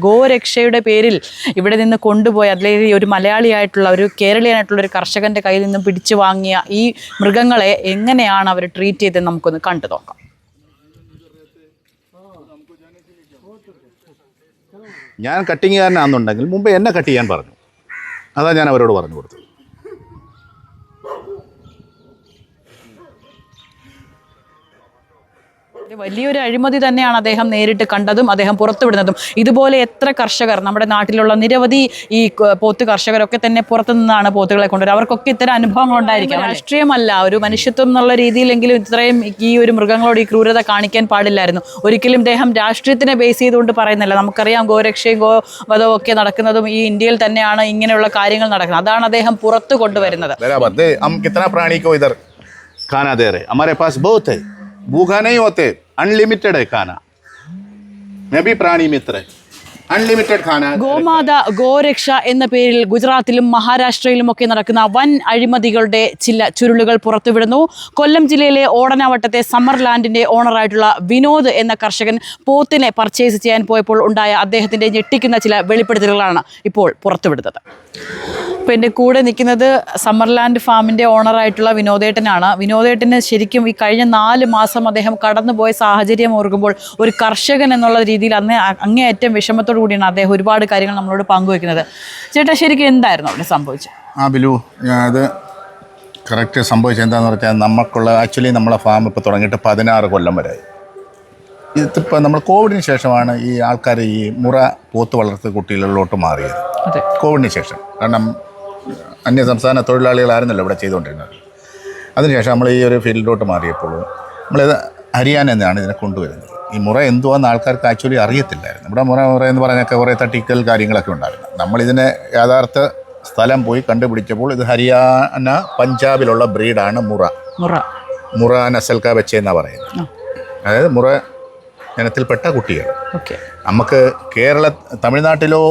ഗോരക്ഷയുടെ പേരിൽ ഇവിടെ നിന്ന് കൊണ്ടുപോയ അല്ലെങ്കിൽ ഒരു മലയാളിയായിട്ടുള്ള ഒരു കേരളീയനായിട്ടുള്ള ഒരു കർഷകന്റെ കയ്യിൽ നിന്നും പിടിച്ചു വാങ്ങിയ ഈ മൃഗങ്ങളെ എങ്ങനെയാണ് അവർ ട്രീറ്റ് ചെയ്തത് നമുക്കൊന്ന് കണ്ടു നോക്കാം. ഞാൻ കട്ടിങ്ങുകാരനാണെന്നുണ്ടെങ്കിൽ മുമ്പ് എന്നെ കട്ട് ചെയ്യാൻ പറഞ്ഞു. അതാ ഞാൻ അവരോട് പറഞ്ഞു കൊടുത്തത്. വലിയൊരു അഴിമതി തന്നെയാണ് അദ്ദേഹം നേരിട്ട് കണ്ടതും അദ്ദേഹം പുറത്തുവിടുന്നതും. ഇതുപോലെ എത്ര കർഷകർ നമ്മുടെ നാട്ടിലുള്ള നിരവധി ഈ പോത്ത് കർഷകരൊക്കെ തന്നെ പുറത്തു നിന്നാണ് പോത്തുകളെ കൊണ്ടുവരുന്നത്. അവർക്കൊക്കെ ഇത്തരം അനുഭവങ്ങൾ ഉണ്ടായിരിക്കും. രാഷ്ട്രീയമല്ല, ഒരു മനുഷ്യത്വം എന്നുള്ള രീതിയിലെങ്കിലും ഇത്രയും ഈ ഒരു മൃഗങ്ങളോട് ഈ ക്രൂരത കാണിക്കാൻ പാടില്ലായിരുന്നു. ഒരിക്കലും അദ്ദേഹം രാഷ്ട്രീയത്തിനെ ബേസ് ചെയ്തുകൊണ്ട് പറയുന്നില്ല. നമുക്കറിയാം ഗോരക്ഷയും ഗോവധവും ഒക്കെ നടക്കുന്നതും ഈ ഇന്ത്യയിൽ തന്നെയാണ് ഇങ്ങനെയുള്ള കാര്യങ്ങൾ നടക്കുന്നത്. അതാണ് അദ്ദേഹം പുറത്തു കൊണ്ടുവരുന്നത്. भूखा नहीं होते, अनलिमिटेड है खाना. मैं भी प्राणी मित्र है, അൺലിമിറ്റഡ് ഖാന. ഗോമാത ഗോരക്ഷ എന്ന പേരിൽ ഗുജറാത്തിലും മഹാരാഷ്ട്രയിലും ഒക്കെ നടക്കുന്ന വൻ അഴിമതികളുടെ ചില ചുരുളുകൾ പുറത്തുവിടുന്നു. കൊല്ലം ജില്ലയിലെ ഓടനാവട്ടത്തെ സമ്മർ ലാൻഡിന്റെ ഓണറായിട്ടുള്ള വിനോദ് എന്ന കർഷകൻ പോത്തിനെ പർച്ചേസ് ചെയ്യാൻ പോയപ്പോൾ ഉണ്ടായ അദ്ദേഹത്തിന്റെ ഞെട്ടിക്കുന്ന ചില വെളിപ്പെടുത്തലുകളാണ് ഇപ്പോൾ പുറത്തുവിടുന്നത്. ഇപ്പം എൻ്റെ കൂടെ നിൽക്കുന്നത് സമ്മർലാൻഡ് ഫാമിൻ്റെ ഓണറായിട്ടുള്ള വിനോദേട്ടനാണ്. വിനോദേട്ടന് ശരിക്കും ഈ കഴിഞ്ഞ 4 മാസം അദ്ദേഹം കടന്നുപോയ സാഹചര്യം ഓർക്കുമ്പോൾ ഒരു കർഷകൻ എന്നുള്ള രീതിയിൽ അങ്ങേയറ്റം വിഷമത്തോടു കൂടിയാണ് അദ്ദേഹം ഒരുപാട് കാര്യങ്ങൾ നമ്മളോട് പങ്കുവെക്കുന്നത്. ചേട്ടാ, ശരിക്കും എന്തായിരുന്നു അവിടെ സംഭവിച്ചത്? ബിലു, അത് കറക്റ്റ് സംഭവിച്ചത് എന്താണെന്ന് വെച്ചാൽ ആക്ച്വലി നമ്മളെ ഫാം ഇപ്പോൾ തുടങ്ങിയിട്ട് 16 കൊല്ലം വരെയായി. ഇതിപ്പോൾ നമ്മൾ കോവിഡിന് ശേഷമാണ് ഈ ആൾക്കാർ ഈ മുറ പോത്ത് വളർത്ത് കുട്ടികളിലോട്ട് മാറിയത്. കോവിഡിന് ശേഷം. കാരണം അന്യസംസ്ഥാന തൊഴിലാളികളായിരുന്നല്ലോ ഇവിടെ ചെയ്തുകൊണ്ടിരുന്നത്. അതിനുശേഷം നമ്മൾ ഈ ഒരു ഫീൽഡിലോട്ട് മാറിയപ്പോൾ നമ്മളിത് ഹരിയാന എന്നാണ് ഇതിനെ കൊണ്ടുവരുന്നത്. ഈ മുറ എന്തുവാന്ന് ആൾക്കാർക്ക് ആക്ച്വലി അറിയത്തില്ലായിരുന്നു. ഇവിടെ മുറ എന്ന് പറഞ്ഞൊക്കെ കുറേ തട്ടിക്കൽ കാര്യങ്ങളൊക്കെ ഉണ്ടായിരുന്നു. നമ്മളിതിനെ യഥാർത്ഥ സ്ഥലം പോയി കണ്ടുപിടിച്ചപ്പോൾ ഇത് ഹരിയാന പഞ്ചാബിലുള്ള ബ്രീഡാണ് മുറ നസൽക്ക ബച്ചെന്നാണ് പറയുന്നത്. അതായത് മുറ ഇനത്തിൽപ്പെട്ട കുട്ടികൾ. നമുക്ക് തമിഴ്നാട്ടിലോ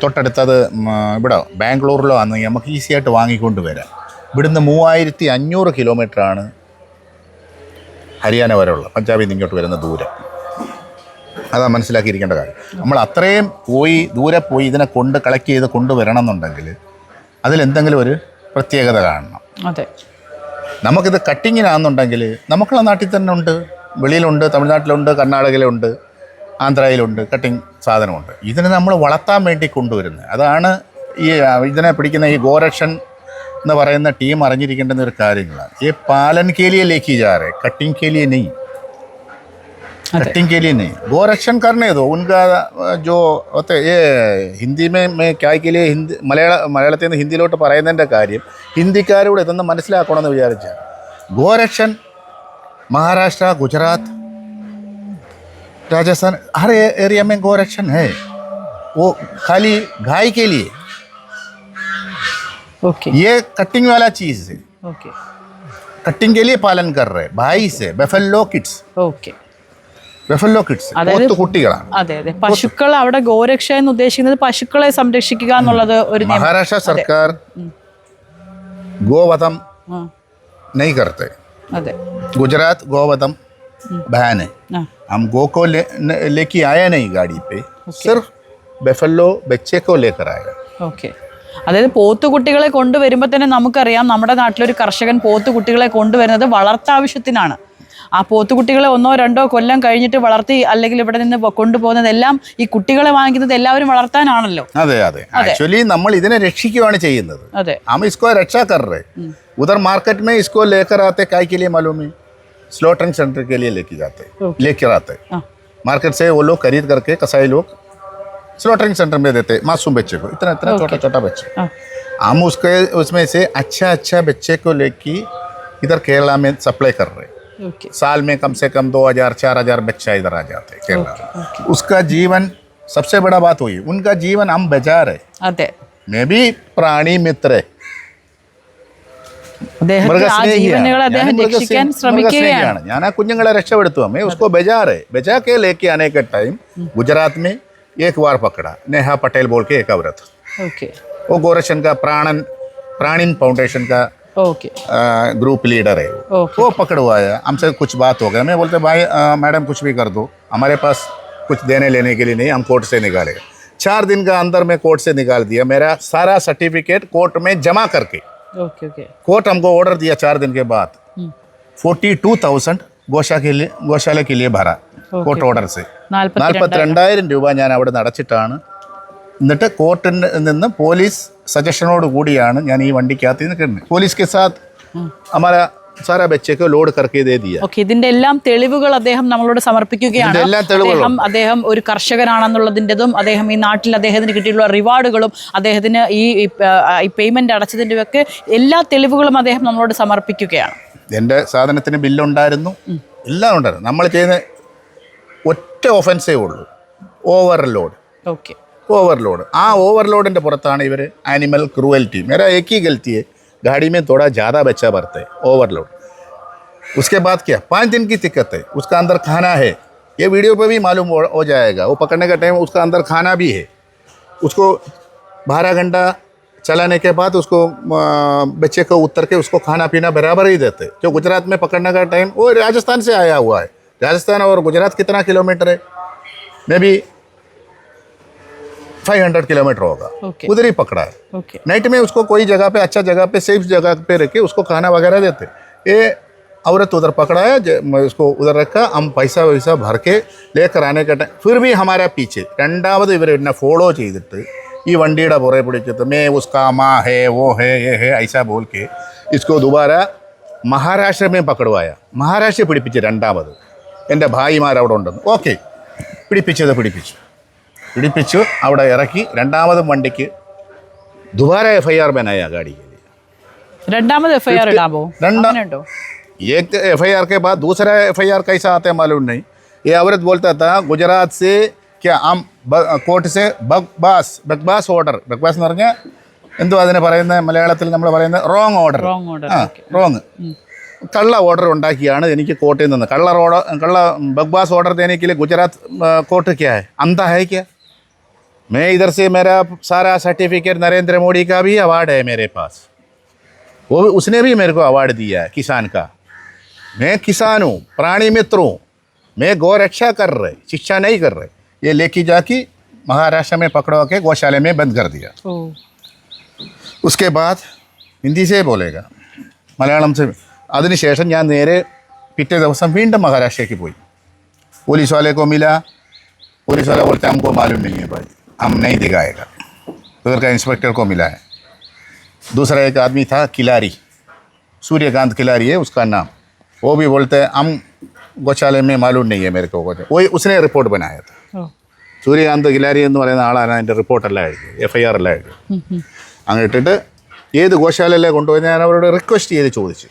തൊട്ടടുത്തത് ഇവിടെ ബാംഗ്ലൂരിലോ ആണെങ്കിൽ നമുക്ക് ഈസി ആയിട്ട് വാങ്ങിക്കൊണ്ട് വരാം. ഇവിടുന്ന് 3500 കിലോമീറ്ററാണ് ഹരിയാന വരെയുള്ള പഞ്ചാബിൽ നിന്ന് ഇങ്ങോട്ട് വരുന്ന ദൂരം. അതാ മനസ്സിലാക്കിയിരിക്കേണ്ട കാര്യം. നമ്മൾ അത്രയും ദൂരെ പോയി ഇതിനെ കളക്ട് ചെയ്ത് കൊണ്ടുവരണം എന്നുണ്ടെങ്കിൽ അതിലെന്തെങ്കിലും ഒരു പ്രത്യേകത കാണണം. അതെ, നമുക്കിത് കട്ടിങ്ങിനാണെന്നുണ്ടെങ്കിൽ നമുക്കുള്ള നാട്ടിൽ തന്നെ ഉണ്ട്, വെളിയിലുണ്ട്, തമിഴ്നാട്ടിലുണ്ട്, കർണാടകയിലുണ്ട്, ആന്ധ്രയിലുണ്ട് കട്ടിങ് സാധനമുണ്ട്. ഇതിനെ നമ്മൾ വളർത്താൻ വേണ്ടി കൊണ്ടുവരുന്നത്. അതാണ് ഇതിനെ പിടിക്കുന്ന ഈ ഗോരക്ഷൻ എന്ന് പറയുന്ന ടീം അറിഞ്ഞിരിക്കേണ്ടുന്ന ഒരു കാര്യങ്ങളാണ്. ഈ പാലൻ के लिए लेके जा रहे, कटिंग के लिए नहीं, कटिंग के लिए नहीं. गोरक्षण करने दो. उनका जो होते ये हिंदी में मैं क्या के लिए മലയാളത്തിൽ നിന്ന് ഹിന്ദിയിലോട്ട് പറയുന്നതിൻ്റെ കാര്യം ഹിന്ദിക്കാരോട് ഇതൊന്ന് മനസ്സിലാക്കണമെന്ന് വിചാരിച്ചാൽ ഗോരക്ഷൻ महाराष्ट्र, गुजरात, राजस्थान, हर एरिया में गोरक्षण है. वो खाली गाय के लिए. ये कटिंग वाला चीज़ है. कटिंग के लिए पालन कर रहे भाई से ബെഫല്ലോ കിഡ്സ് കുട്ടികളാണ്. അതെ അതെ, പശുക്കൾ അവിടെ ഗോരക്ഷ എന്ന് ഉദ്ദേശിക്കുന്നത് പശുക്കളെ സംരക്ഷിക്കുക എന്നുള്ളത് ഒരു മഹാരാഷ്ട്ര സർക്കാർ ഗോവധം नहीं करते. गुजरात गोवधम बैन है. हम गो को लेके आया नहीं गाड़ी पे, सिर्फ ബെഫല്ലോ ബच्चे को लेकर आएगा. അതായത് പോത്തുകുട്ടികളെ കൊണ്ടുവരുമ്പോൾ തന്നെ നമുക്കറിയാം നമ്മുടെ നാട്ടിലൊരു കർഷകൻ പോത്തുകുട്ടികളെ കൊണ്ടുവരുന്നത് വളർത്താവശ്യത്തിനാണ്. ആ പോത്തുകുട്ടികളെ 1-2 കൊല്ലം കഴിഞ്ഞിട്ട് വളർത്തി അല്ലെങ്കിൽ ഇവിടെ നിന്ന് കൊണ്ടുപോകുന്നതെല്ലാം ഈ കുട്ടികളെ വാങ്ങിക്കുന്നത് എല്ലാവരും വളർത്താനാണല്ലോ. അതെ അതെ, ആക്ച്വലി നമ്മൾ ഇതിനെ രക്ഷിക്കുകയാണ് ചെയ്യുന്നത്. हम इसको रक्षा कर रहे. उधर मार्केट में इसको लेकर आते काय के लिए मालूम है, स्लॉटरिंग सेंटर के लिए लेकर आते. मार्केट से वो लोग खरीद करके कसाई लोग स्लॉटरिंग सेंटर में देते मासूम बच्चे को, इतना छोटा बच्चे. हम उसमें से अच्छा बच्चे को लेके इधर केरला में सप्लाई कर रहे. साल में कम से कम 2000-4000 बच्चा इधर आ जाते हैं केरला. उसका जीवन सबसे बड़ा बात हुई, उनका जीवन हम बचा रहे. मैं भी प्राणी मित्र है. ഞാൻ ആ കുഞ്ഞുങ്ങളെ രക്ഷപ്പെടുത്തുക. उसको बचा के लेके आने के टाइम गुजरात में एक बार पकड़ा, नेहा पटेल बोल के एक औरत. वो गोरक्षण का प्राणीन फाउंडेशन का ओके ग्रुप लीडर है ओके वो पकड़वाया हमसे कुछ बात हो गया मैं बोलते भाई मैडम कुछ भी कर दो हमारे पास कुछ देने लेने के लिए नहीं हम कोर्ट से निकालेगा 4 दिन का अंदर में कोर्ट से निकाल दिया मेरा सारा सर्टिफिकेट कोर्ट में जमा करके ओके ओके कोर्ट हमको ऑर्डर दिया 4 दिन के बाद 42,000 ഗോശാല के लिए भरा കോർട്ട് ഓർഡർ से 42,000 രൂപ ഞാൻ അവിടെ അടച്ചിട്ടാണ് എന്നിട്ട് കോർട്ടിൽ നിന്ന് പോലീസ് സജഷനോട് കൂടിയാണ് ഞാൻ ഈ വണ്ടിക്കകത്ത് നിൽക്കുന്നത് പോലീസ് के साथ हमारा सारा बच्चे को लोड करके दे दिया ഓക്കെ ഇതിന്റെ എല്ലാം തെളിവുകൾ അദ്ദേഹം നമ്മളോട് സമർപ്പിക്കുകയാണ് ഇതിന്റെ എല്ലാ തെളിവുകളും. അദ്ദേഹം ഒരു കർഷകനാണെന്നുള്ളതിൻ്റെതും അദ്ദേഹം ഈ നാട്ടിൽ അദ്ദേഹത്തിന് കിട്ടിയിട്ടുള്ള റിവാർഡുകളും അദ്ദേഹത്തിന് ഈ പേയ്മെന്റ് അടച്ചതിൻ്റെ ഒക്കെ എല്ലാ തെളിവുകളും അദ്ദേഹം നമ്മളോട് സമർപ്പിക്കുകയാണ് എൻ്റെ സാധനത്തിന് ബില്ലുണ്ടായിരുന്നു എല്ലാം ഉണ്ടായിരുന്നു നമ്മൾ ചെയ്യുന്ന ഒറ്റ ഒഫൻസേ ഉള്ളൂ ഓവർലോഡ് ഓക്കെ ओवरलोड हाँ ओवरलोडिൻ്റെ പുറത്താണ് ഇവർ एनिमल क्रूएल्टी मेरा एक ही गलती है गाड़ी में थोड़ा ज़्यादा बच्चा भरते हैं ओवरलोड उसके बाद क्या 5 दिन की दिक्कत है उसका अंदर खाना है ये वीडियो पे भी मालूम हो जाएगा वो पकड़ने का टाइम उसका अंदर खाना भी है उसको 12 घंटा चलाने के बाद उसको बच्चे को उतर के उसको खाना पीना बराबर ही देते जो गुजरात में पकड़ने का टाइम वो राजस्थान से आया हुआ है राजस्थान और गुजरात कितना किलोमीटर है मे बी 500 किलोमीटर होगा Okay. उधर ही पकड़ा है ओके नाइट में उसको कोई जगह पे अच्छा जगह पे सेफ जगह पे रख के उसको खाना वगैरह देते ये औरत उधर पकड़ा है उसको उधर रखा हम पैसा वैसा भर के लेकर आने का टाइम फिर भी हमारा पीछे രണ്ടാമത് ഇവർ എന്നെ ഫോളോ ചെയ്തിട്ട് ഈ വണ്ടിയുടെ പുറകെ പിടിച്ചിട്ട് मैं उसका माँ है वो है ये है ऐसा बोल के इसको दोबारा महाराष्ट्र में पकड़वाया महाराष्ट्र പിടിപ്പിച്ച് രണ്ടാമത് എൻ്റെ ഭായിമാർ അവിടെ ഉണ്ടെന്ന് ഓക്കെ പിടിപ്പിച്ചു അവിടെ ഇറക്കി രണ്ടാമതും വണ്ടിക്ക് दोबारा FIR बनाया गाड़ी के लिए രണ്ടാമത് FIR ഇടാമോ അങ്ങനെയുണ്ടോ एक FIR के बाद दूसरा FIR कैसा आता है मालूम नहीं ये औरत बोलता था गुजरात से क्या हम കോർട്ട് से ബഗ്ബാസ് ഓർഡർ ബഗ്ബാസ് എന്ന് പറഞ്ഞാൽ എന്തോ അതിനെ പറയുന്ന മലയാളത്തിൽ നമ്മൾ പറയുന്നത് റോങ് ഓർഡർ റോങ് कल्ला ऑर्डर ഉണ്ടാക്കിയാണ് എനിക്ക് കോർട്ടിൽ നിന്ന് कल्ला बगबास ऑर्डर देने के लिए गुजरात कोर्ट क्या है अंधा है क्या मैं इधर से मेरा सारा सर्टिफिकेट नरेंद्र मोदी का भी अवार्ड है मेरे पास वो उसने भी मेरे को अवार्ड दिया है किसान का मैं किसान हूँ प्राणी मित्र हूँ मैं गौ रक्षा कर रहे शिक्षा नहीं कर रहे ये लेके जाके महाराष्ट्र में पकड़वा के गौशाले में बंद कर दिया उसके बाद हिंदी से बोलेगा मलयालम से അതിനുശേഷം ഞാൻ നേരെ പിറ്റേ ദിവസം വീണ്ടും മഹാരാഷ്ട്രയ്ക്ക് പോയി पुलिस वाले को मिला पुलिस वाला बोलते हमको मालूम नहीं है भाई हम नहीं दिखाएगा उधर का इंस्पेक्टर को मिला है दूसरा एक आदमी था किलारी सूर्यकांत किलारी है उसका नाम वो भी बोलते हैं हम गौशाले में मालूम नहीं है मेरे को वही उसने रिपोर्ट बनाया था सूर्यकांत किलारी എന്ന് പറയുന്ന ആളാണ് അതിൻ്റെ റിപ്പോർട്ടെല്ലാം എഴുതി FIR എല്ലാം എഴുതി അങ്ങനെ ഇട്ടിട്ട് ഏത് ഗോശാലയിലെ കൊണ്ടുപോയി ഞാൻ അവരോട് റിക്വസ്റ്റ് ചെയ്ത് ചോദിച്ചു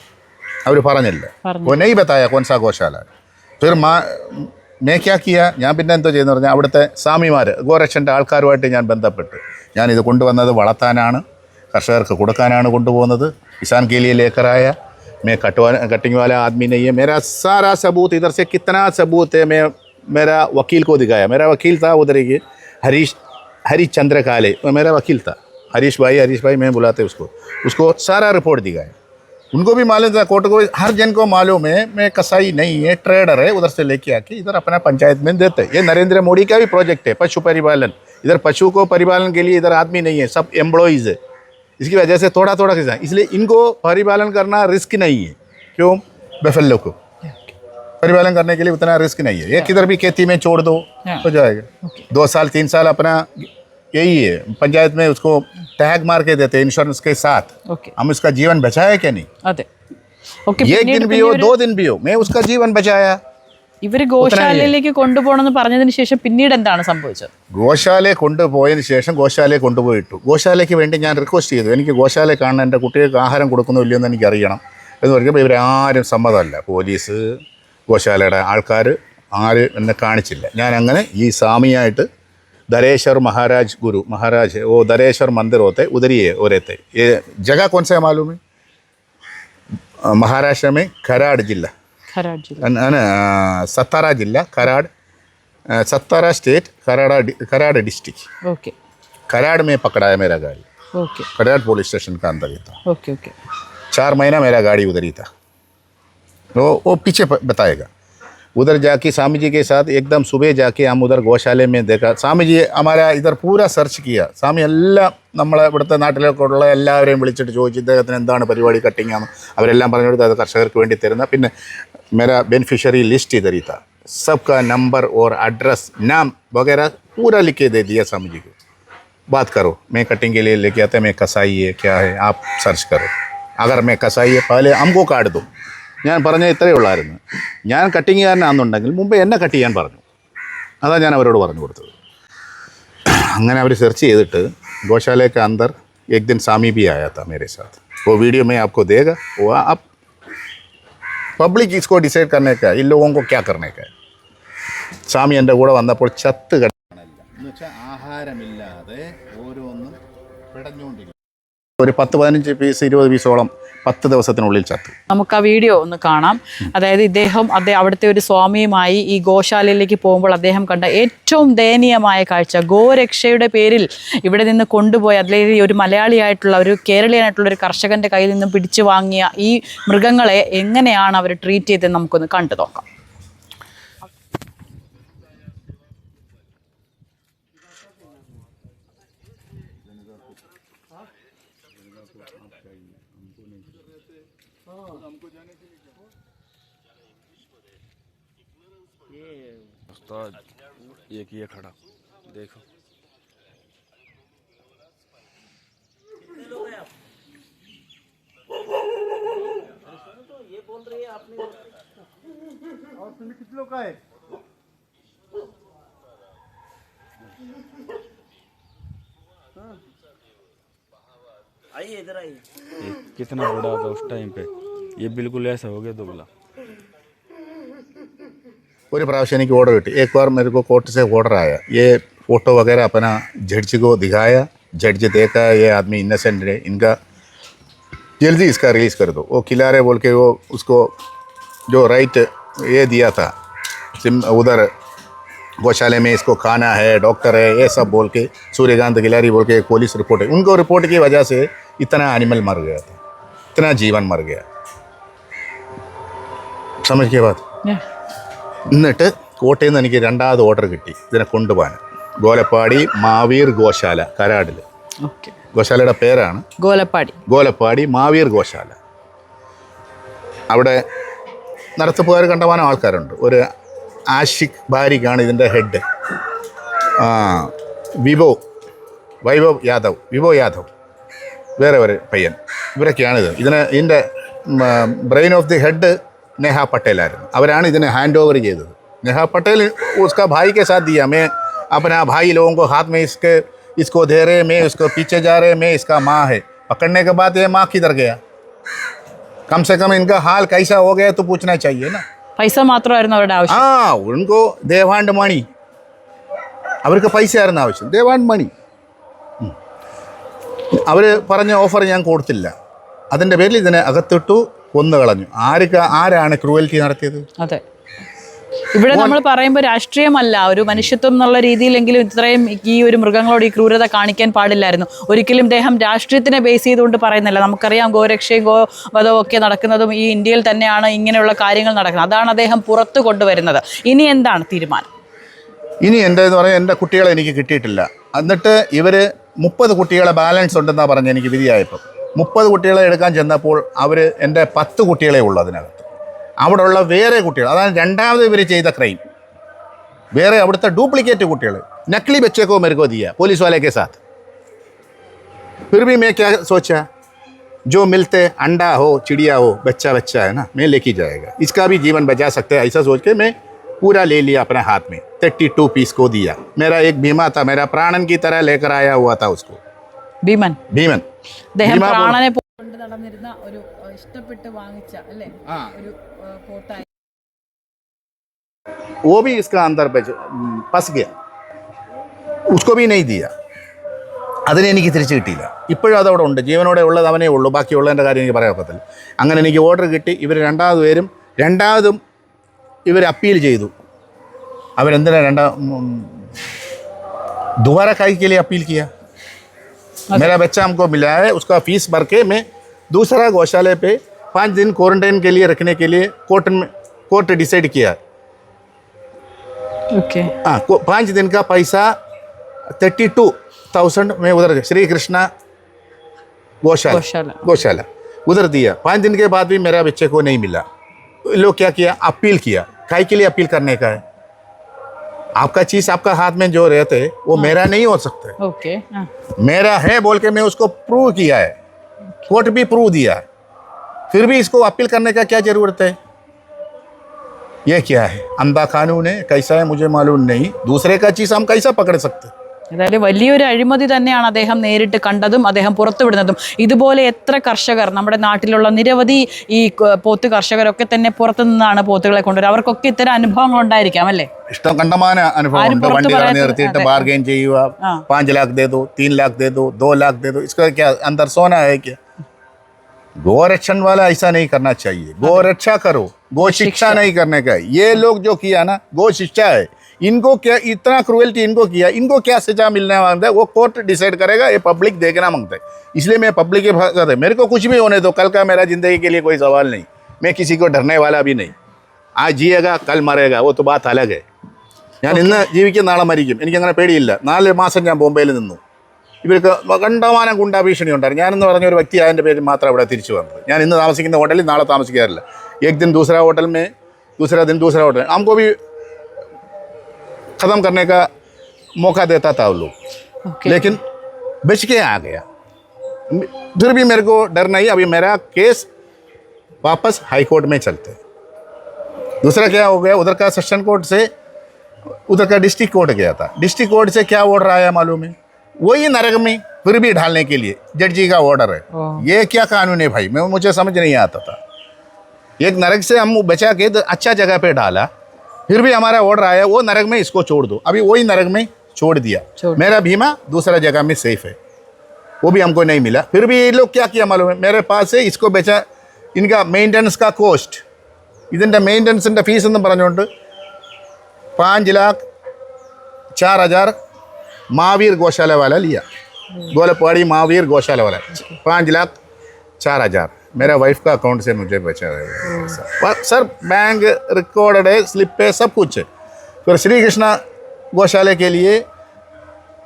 അവർ പറഞ്ഞില്ല वो नहीं बताया कौन सा गौशाला फिर मैं क्या किया ഞാൻ പിന്നെ എന്തോ ചെയ്യുന്നു പറഞ്ഞാൽ അവിടുത്തെ സ്വാമിമാർ ഗോരക്ഷൻ്റെ ആൾക്കാരുമായിട്ട് ഞാൻ ബന്ധപ്പെട്ട് ഞാനിത് കൊണ്ടുവന്നത് വളർത്താനാണ് കർഷകർക്ക് കൊടുക്കാനാണ് കൊണ്ടുപോകുന്നത് किसान के लिए लेकर आया मैं कटिंग वाला आदमी नहीं है मेरा सारा सबूत इधर से कितना सबूत है मैं मेरा वकील को दिखाया मेरा वकील था उधर ही हरीश चंद्र काले मेरा वकील था हरीश भाई मैं बुलाते उसको सारा रिपोर्ट दिखाया उनको भी मालूम था कोर्ट को हर जन को मालूम है मैं कसाई नहीं है ट्रेडर है उधर से लेके आके इधर अपना पंचायत में देते हैं ये नरेंद्र मोदी का भी प्रोजेक्ट है पशु परिपालन इधर पशु को परिपालन के लिए इधर आदमी नहीं है सब एम्प्लॉइज़ है इसकी वजह से थोड़ा किसान इसलिए इनको परिपालन करना रिस्क नहीं है क्यों बेफेलो को परिपालन करने के लिए उतना रिस्क नहीं है ये किधर भी खेती में छोड़ दो हो जाएगा 2 साल 3 साल अपना यही है पंचायत में उसको टैग मार के देते इंश्योरेंस के साथ हम उसका जीवन बचाया क्या नहीं അതെ ഓക്കെ एक दिन भी हो 2 दिन भी हो मैं उसका जीवन बचाया ഇവർ ഗോശാലയിലേക്ക് കൊണ്ടുപോകണമെന്ന് പറഞ്ഞതിന് ശേഷം പിന്നീട് എന്താണ് സംഭവിച്ചത് ഗോശാലയെ കൊണ്ടുപോയതിന് ശേഷം ഗോശാലയെ കൊണ്ടുപോയിട്ടു ഗോശാലയ്ക്ക് വേണ്ടി ഞാൻ റിക്വസ്റ്റ് ചെയ്തു എനിക്ക് ഗോശാലയെ കാണാൻ എൻ്റെ കുട്ടികൾക്ക് ആഹാരം കൊടുക്കുന്നോ ഇല്ലയോ എന്ന് എനിക്കറിയണം എന്ന് പറയുമ്പോൾ ഇവരാരും സമ്മതമല്ല പോലീസ് ഗോശാലയുടെ ആൾക്കാർ ആരും എന്നെ കാണിച്ചില്ല ഞാൻ അങ്ങനെ ഈ സ്വാമിയായിട്ട് दरेश्वर महाराज वो दरेश्वर मंदिर होते उधर ही है और रहते ये जगह कौन सा है मालूम है महाराष्ट्र में कराड़ जिला सतारा जिला Karad Satara state Karad district okay Karad में पकड़ा है मेरा गाड़ी ओके कराड़ पुलिस स्टेशन का अंदर ही था ओके ओके 4 महीना मेरा गाड़ी उधर ही था। वो पीछे बताएगा। उधर जाके स्वामी जी के साथ एकदम सुबह जाके हम उधर गौशाले में देखा। स्वामी जी हमारा इधर पूरा सर्च किया. സ്വാമി എല്ലാം നമ്മളെ ഇവിടുത്തെ നാട്ടിലേക്കുള്ള എല്ലാവരെയും വിളിച്ചിട്ട് ചോദിച്ചു ഇദ്ദേഹത്തിന് എന്താണ് പരിപാടി, കട്ടിങ് ആണ്. അവരെല്ലാം പറഞ്ഞു കൊടുത്ത് അത് കർഷകർക്ക് വേണ്ടി തരുന്ന. പിന്നെ मेरा बेनिफिशियरी लिस्ट इधर ही था, सबका नंबर और एड्रेस नाम वगैरह पूरा लिख के दे दिया स्वामी जी को. बात करो, मैं कटिंग के लिए लेके आता, मैं कसाई है क्या है आप सर्च करो. अगर मैं कसाई है पहले हमको काट दो. ഞാൻ പറഞ്ഞ ഇത്രയേ ഉള്ളായിരുന്നു. ഞാൻ കട്ടിങ്ങുകാരനാണെന്നുണ്ടെങ്കിൽ മുമ്പേ എന്നെ കട്ട് ചെയ്യാൻ പറഞ്ഞു. അതാണ് ഞാൻ അവരോട് പറഞ്ഞു കൊടുത്തത്. അങ്ങനെ അവർ സെർച്ച് ചെയ്തിട്ട് गौशाले के अंदर एक दिन स्वामी भी आया था मेरे साथ. वो वीडियो में आपको देगा. वो आप पब्लिक इसको डिसाइड करने का, इन लोगों को क्या करने का. സ്വാമി എൻ്റെ കൂടെ വന്നപ്പോൾ ചത്ത് കിടക്കാനല്ല എന്ന് വെച്ചാൽ ആഹാരമില്ലാതെ ഓരോന്നും പിടഞ്ഞുകൊണ്ടിരിക്കും. ഒരു 10-15 പീസ് 20 പീസോളം 10 ദിവസത്തിനുള്ളിൽ ചത്തു. നമുക്ക് ആ വീഡിയോ ഒന്ന് കാണാം. അതായത് ഇദ്ദേഹം അവിടുത്തെ ഒരു സ്വാമിയുമായി ഈ ഗോശാലയിലേക്ക് പോകുമ്പോൾ അദ്ദേഹം കണ്ട ഏറ്റവും ദയനീയമായ കാഴ്ച, ഗോരക്ഷയുടെ പേരിൽ ഇവിടെ നിന്ന് കൊണ്ടുപോയ, അല്ലെങ്കിൽ ഒരു മലയാളിയായിട്ടുള്ള ഒരു കേരളീയനായിട്ടുള്ള ഒരു കർഷകന്റെ കയ്യിൽ നിന്നും പിടിച്ചു വാങ്ങിയ ഈ മൃഗങ്ങളെ എങ്ങനെയാണ് അവർ ട്രീറ്റ് ചെയ്തതെന്ന് നമുക്കൊന്ന് കണ്ടു നോക്കാം. उस्ताद एक ये खड़ा देखो, ये बोल रही है आपने और तुमने कितने लोग का है? आइए इधर आइए. कितना बड़ा था उस टाइम पे, ये बिल्कुल ऐसा हो गया दुबला. ഒരു പ്രാവശ്യം എനിക്ക് ഓർഡർ കിട്ടി. एक बार मेरे को कोर्ट से ऑर्डर आया, ये फ़ोटो वगैरह अपना जज को दिखाया. जज देखा ये आदमी इनोसेंट है, इनका जल्दी इसका रिलीज़ कर दो. वो खिला रहे बोल के वो उसको जो राइट ये दिया था उधर गौशाले में इसको खाना है, डॉक्टर है, ये सब बोल के सूर्यकांत गिलारी बोल के एक पुलिस रिपोर्ट है. उनको रिपोर्ट की वजह से इतना एनिमल मर गया था, इतना जीवन मर गया. समझ के बात. എന്നിട്ട് കോട്ടയിൽ നിന്ന് എനിക്ക് രണ്ടാമത് ഓർഡർ കിട്ടി ഇതിനെ കൊണ്ടുപോകാൻ. ഗോലപ്പാടി മാവീർ ഗോശാല, കരാടിൽ. ഗോശാലയുടെ പേരാണ് ഗോലപ്പാടി മാവീർ ഗോശാല. അവിടെ നടത്തിപ്പുകാർ കണ്ടമാനം ആൾക്കാരുണ്ട്. ഒരു ആഷിഖ് ബാരിക്കാണ് ഇതിൻ്റെ ഹെഡ്. വൈഭവ് യാദവ് വേറെ ഒരു പയ്യൻ, ഇവരൊക്കെയാണിത്. ഇതിൻ്റെ brain of the head Neha Patel आയിരുന്നു. അവരാണ് ഇതിനെ ഹാൻഡ് ഓവർ ചെയ്തത്. नेहा पटेल उसका भाई के साथ दिया. मैं अपना भाई लोगों को हाथ में इसको दे रहे, मैं उसको पीछे जा रहे, मैं इसका माँ है. पकड़ने के बाद ये माँ किधर गया? कम से कम इनका हाल कैसा हो गया तो पूछना चाहिए ना. പൈസ മാത്രമായിരുന്നു അവരുടെ ആവശ്യം. उनको they want money. അവർക്ക് പൈസയായിരുന്നു ആവശ്യം. they want money. അവർ പറഞ്ഞ ഓഫർ ഞാൻ കൊടുത്തില്ല. അതിൻ്റെ പേരിൽ ഇതിനെ അകത്തിട്ടു, കൊന്നു കളഞ്ഞു. ആരാണ് ക്രൂവൽറ്റി നടത്തിയത്? അതെ, ഇവിടെ നമ്മൾ പറയുമ്പോൾ രാഷ്ട്രീയമല്ല, ഒരു മനുഷ്യത്വം എന്നുള്ള രീതിയിലെങ്കിലും ഇത്രയും ഈ ഒരു മൃഗങ്ങളോട് ഈ ക്രൂരത കാണിക്കാൻ പാടില്ലായിരുന്നു. ഒരിക്കലും ഇദ്ദേഹം രാഷ്ട്രീയത്തിനെ ബേസ് ചെയ്തുകൊണ്ട് പറയുന്നില്ല. നമുക്കറിയാം ഗോരക്ഷയും ഗോവധവും ഒക്കെ നടക്കുന്നതും ഈ ഇന്ത്യയിൽ തന്നെയാണ് ഇങ്ങനെയുള്ള കാര്യങ്ങൾ നടക്കുന്നത്. അതാണ് അദ്ദേഹം പുറത്തു കൊണ്ടുവരുന്നത്. ഇനി എന്താണ് തീരുമാനം? ഇനി എൻ്റെന്ന് പറയാൻ എൻ്റെ കുട്ടികളെ എനിക്ക് കിട്ടിയിട്ടില്ല. എന്നിട്ട് ഇവർ 30 കുട്ടികളെ ബാലൻസ് ഉണ്ടെന്നാണ് പറഞ്ഞ് എനിക്ക് വിധിയായപ്പോൾ 30 കുട്ടികളെ എടുക്കാൻ ചെന്നപ്പോൾ അവർ എൻ്റെ 10 കുട്ടികളെ ഉള്ളൂ അതിനകത്ത്. അവിടെ ഉള്ള വേറെ കുട്ടികൾ, അതാണ് രണ്ടാമത് ഇവർ ചെയ്ത ക്രൈം. വേറെ അവിടുത്തെ ഡ്യൂപ്ലിക്കേറ്റ് കുട്ടികൾ നക്കലി ബच्चे को मेरे को दिया पुलिस वाले के साथ. फिर भी मैं क्या सोचा, जो मिलते अंडा हो चिड़िया हो बच्चा है ना, मैं लेके जाएगा, इसका भी जीवन बचा सकते हैं. ऐसा सोच के मैं पूरा ले लिया अपने हाथ में. 32 पीस को दिया. मेरा एक भीमा था, मेरा प्राणन की तरह लेकर आया हुआ था उसको. ഭീമൻ അദ്ദേഹം പ്രാണനെ കൊണ്ട് നടന്നിരുന്ന ഒരു ഇഷ്ടപ്പെട്ട് വാങ്ങിച്ച അല്ലേ ഒരു പോത്തായി. वो भी इसका अंदर फंस गया, उसको भी नहीं दिया. അതിനെ എനിക്ക് തിരിച്ചു കിട്ടിയില്ല. ഇപ്പോഴും അതവിടെ ഉണ്ട്, ജീവനോടെ ഉള്ളത് അവനേ ഉള്ളൂ. ബാക്കിയുള്ളതിൻ്റെ കാര്യം എനിക്ക് പറയാൻ ഒക്കത്തില്ല. അങ്ങനെ എനിക്ക് ഓർഡർ കിട്ടി. ഇവർ രണ്ടാമതും ഇവർ അപ്പീൽ ചെയ്തു. അവരെന്തിനാ दोबारा काहे के लिए अपील किया? मेरा बच्चा हमको मिला है, उसका फीस भर के मैं दूसरा गौशाले पे 5 दिन क्वारंटाइन के लिए रखने के लिए कोर्ट डिसाइड किया। ഓക്കെ. हाँ 5 दिन का पैसा 32,000 में उधर श्री कृष्णा गौशाला उधर दिया। 5 दिन के बाद भी मेरा बच्चे को नहीं मिला। लोग क्या किया, अपील किया। काय के लिए अपील करने का है? आपका चीज आपका हाथ में जो रहते वो मेरा नहीं हो सकता है। ഓക്കെ. मेरा है बोल के मैं उसको प्रूव किया है, कोर्ट भी प्रूव दिया है, फिर भी इसको अपील करने का क्या जरूरत है? ये क्या है? अंधा कानून है, कैसा है मुझे मालूम नहीं। दूसरे का चीज हम कैसा पकड़ सकते? ഏതായാലും വലിയൊരു അഴിമതി തന്നെയാണ് അദ്ദേഹം നേരിട്ട് കണ്ടതും അദ്ദേഹം പുറത്തുവിടുന്നതും. ഇതുപോലെ എത്ര കർഷകർ നമ്മുടെ നാട്ടിലുള്ള നിരവധി ഈ പോത്ത് കർഷകരൊക്കെ തന്നെ പുറത്തു നിന്നാണ് പോത്തുകളെ കൊണ്ടുവരിക. അവർക്കൊക്കെ ഇത്തരം അനുഭവങ്ങൾ ഉണ്ടായിരിക്കാം അല്ലേ? ഇഷ്ടം കണ്ടമാന അനുഭവം ഉണ്ട്. വണ്ടി നിർത്തിയിട്ട് ബാർഗെയിൻ ചെയ്യുക, 5 लाख दे दो, 3 लाख दे दो, 2 लाख दे दो, इसका क्या अंदर सोना है क्या? गोरक्षण वाला ऐसा नहीं करना चाहिए। गो रक्षा करो, गो शिक्षा नहीं करने का। ये लोग जो किया ना, गो शिक्षा है। इनको क्या इतना क्रूएल्टी इनको किया, इनको क्या सजा मिलने मांगता है वो कोर्ट डिसाइड करेगा, ये पब्लिक देखना मांगता है। इसलिए मैं पब्लिक के भाग है, मेरे को कुछ भी होने दो, कल का मेरा जिंदगी के लिए कोई सवाल नहीं। मैं किसी को डरने वाला भी नहीं। आज जिएगा कल मरेगा, वो तो बात अलग है। ഞാൻ ഇന്ന് ജീവിക്കും നാളെ മരിക്കും, എനിക്കങ്ങനെ പേടിയില്ല. 4 മാസം ഞാൻ ബോംബെയിൽ നിന്നു. ഇവർക്ക് കണ്ടമാനം ഗുണ്ടാ ഭീഷണി ഉണ്ടായിരുന്നു. ഞാനെന്ന് പറഞ്ഞ ഒരു വ്യക്തി അതിൻ്റെ പേരിൽ മാത്രം ഇവിടെ തിരിച്ചു വന്നത്. ഞാൻ ഇന്ന് താമസിക്കുന്ന ഹോട്ടലിൽ നാളെ താമസിക്കാറില്ല. एक दिन दूसरा होटल में, दूसरा दिन दूसरा होटल, हमको भी ख़त्म करने का मौका देता था वो लोग, लेकिन बच के आ गया। फिर भी मेरे को डर नहीं। अभी मेरा केस वापस हाई कोर्ट में चलते। दूसरा क्या हो गया, उधर का सेशन कोर्ट से उधर का डिस्ट्रिक्ट कोर्ट गया था। डिस्ट्रिक्ट कोर्ट से क्या ऑर्डर आया मालूम है? वही नरक में फिर भी ढालने के लिए जज जी का ऑर्डर है। ये क्या कानून है भाई? मुझे समझ नहीं आता था। एक नरक से हम बचा के अच्छा जगह पे डाला, फिर भी हमारा ऑर्डर आया वो नरक में इसको छोड़ दो। अभी वही नरक में छोड़ दिया। मेरा भीमा दूसरा जगह में सेफ है, वो भी हमको नहीं मिला। फिर भी ये लोग क्या किया मालूम है? मेरे पास से इसको बेचा। इनका मेंटेनेंस का कोस्ट, ഇതിൻ്റെ മെയിൻ്റനൻസിൻ്റെ ഫീസ് എന്നും പറഞ്ഞുകൊണ്ട് 5,04,000 महावीर गौशाला वाला लिया। गोलपवाड़ी महावीर गौशाला वाला 5,04,000 मेरा वाइफ का अकाउंट से मुझे बचा है सर। बैंक रिकॉर्डेड है, स्लिप पे सब कुछ है। फिर श्री कृष्णा गौशाले के लिए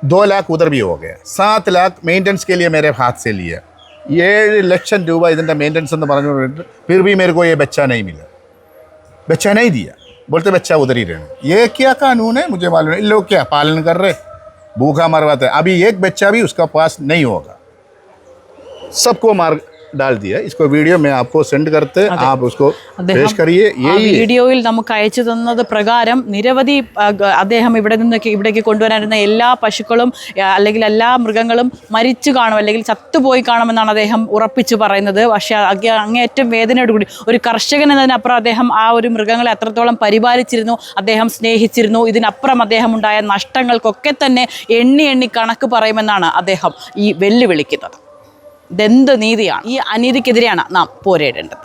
2 लाख उधर भी हो गया। 7 लाख मेंटेनेंस के लिए मेरे हाथ से लिया। 7 ലക്ഷം രൂപ ഇതിൻ്റെ മെയിൻ്റനൻസ് എന്ന് പറഞ്ഞുകൊണ്ട് फिर भी मेरे को ये बच्चा नहीं मिला, बच्चा नहीं दिया, बोलते बच्चा उधर ही रहना। ये क्या कानून है मुझे मालूम नहीं। लोग क्या पालन कर रहे, भूखा मरवाते हैं। अभी एक बच्चा भी उसका पास नहीं होगा, सबको मार डाल दिया। इसको वीडियो में आपको सेंड करते, आप उसको पेश करिए। यही വീഡിയോയിൽ നമുക്ക് അയച്ചു തന്നത് പ്രകാരം നിരവധി അദ്ദേഹം ഇവിടേക്ക് കൊണ്ടുവരാനിരുന്ന എല്ലാ പശുക്കളും അല്ലെങ്കിൽ എല്ലാ മൃഗങ്ങളും മരിച്ചു കാണും അല്ലെങ്കിൽ ചത്തുപോയി കാണുമെന്നാണ് അദ്ദേഹം ഉറപ്പിച്ചു പറയുന്നത്. പക്ഷേ അങ്ങേയറ്റം വേദനയോടുകൂടി ഒരു കർഷകൻ എന്നതിനപ്പുറം അദ്ദേഹം ആ ഒരു മൃഗങ്ങളെ അത്രത്തോളം പരിപാലിച്ചിരുന്നു, അദ്ദേഹം സ്നേഹിച്ചിരുന്നു. ഇതിനപ്പുറം അദ്ദേഹം ഉണ്ടായ നഷ്ടങ്ങൾക്കൊക്കെ തന്നെ എണ്ണി കണക്ക് പറയുമെന്നാണ് അദ്ദേഹം ഈ വെല്ലുവിളിക്കുന്നത്. ഇതെന്ത് നീതിയാണ്? ഈ അനീതിക്കെതിരെയാണ് നാം പോരാടേണ്ടത്.